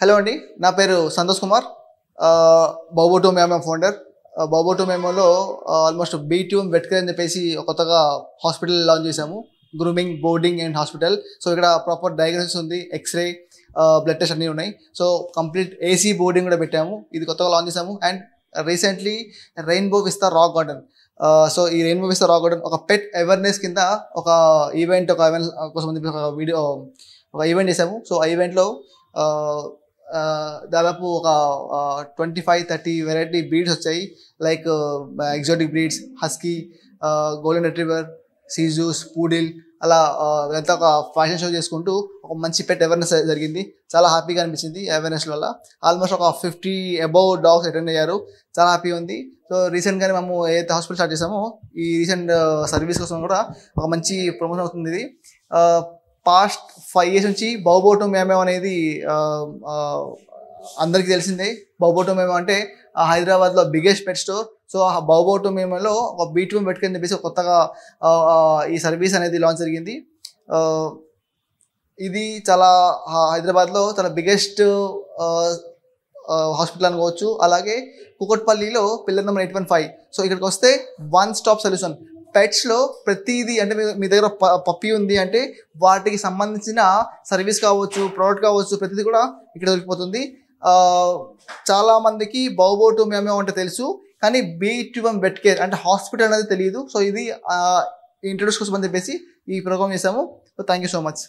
Hello అండి, నా పేరు సంతోష్ కుమార్. బౌబో2 మేమో ఫౌండర్. బౌబో2 మేమోలో ఆల్మోస్ట్ B2 వెట్కేర్ అని చెప్పేసి కొత్తగా హాస్పిటల్ లాంచ్ చేసాము. Grooming, boarding and hospital. So ఇక్కడ ప్రాపర్ డయాగ్నోసిస్ ఉంది, ఎక్స్రే, బ్లడ్ టెస్ట్ అన్నీ ఉన్నాయి. సో కంప్లీట్ AC బోర్డింగ్ కూడా పెట్టాము. ఇది కొత్తగా లాంచ్ చేసాము. And recently rainbow Vista rock garden. So ఈ రెయిన్బో విస్తా రాక్ గార్డెన్ ఒక పెట్ అవేర్నెస్ కింద ఒక ఈవెంట్ కోసం ఒక ఈవెంట్ చేసాము. సో ఆ ఈవెంట్లో దాదాపు ఒక 25-30 వెరైటీ బ్రీడ్స్ వచ్చాయి. Like exotic breeds, husky, golden retriever, సీజూస్, పూడిల్, అలా ఎంత ఒక ఫ్యాషన్ షో చేసుకుంటూ ఒక మంచి పెట్ అవేర్నెస్ జరిగింది. చాలా హ్యాపీగా అనిపించింది అవేర్నెస్ వల్ల. ఆల్మోస్ట్ ఒక 50 అబౌవ్ డాగ్స్ అటెండ్ అయ్యారు. చాలా హ్యాపీ ఉంది. సో రీసెంట్గానే మేము ఏదైతే హాస్పిటల్ స్టార్ట్ చేసామో ఈ రీసెంట్ సర్వీస్ కోసం కూడా ఒక మంచి ప్రమోషన్ అవుతుంది. ఇది పాస్ట్ 5 years నుంచి బౌబో2 మేమో అనేది అందరికీ తెలిసిందే. బౌబో2 మేమో అంటే హైదరాబాద్లో బిగ్గెస్ట్ పెట్ స్టోర్. సో ఆ బౌబో2 మేమోలో ఒక B2 వెట్కేర్ అని చెప్పేసి కొత్తగా ఈ సర్వీస్ అనేది లాంచ్ జరిగింది. ఇది చాలా హైదరాబాద్లో చాలా బిగ్గెస్ట్ హాస్పిటల్ అనుకోవచ్చు. అలాగే కుకట్పల్లిలో పిల్లర్ నెంబర్ 815. సో ఇక్కడికి వస్తే వన్ స్టాప్ సొల్యూషన్. పెట్స్లో ప్రతిదీ అంటే మీ దగ్గర పప్పీ ఉంది అంటే వాటికి సంబంధించిన సర్వీస్ కావచ్చు, ప్రోడక్ట్ కావచ్చు, ప్రతిదీ కూడా ఇక్కడ దొరికిపోతుంది. చాలామందికి బౌబో2 మేమో అంటే తెలుసు, కానీ B2 వెట్కేర్ అంటే హాస్పిటల్ అనేది తెలియదు. సో ఇది ఇంట్రొడ్యూస్ కోసం అని చెప్పేసి ఈ ప్రోగ్రామ్ చేసాము. So thank you so much.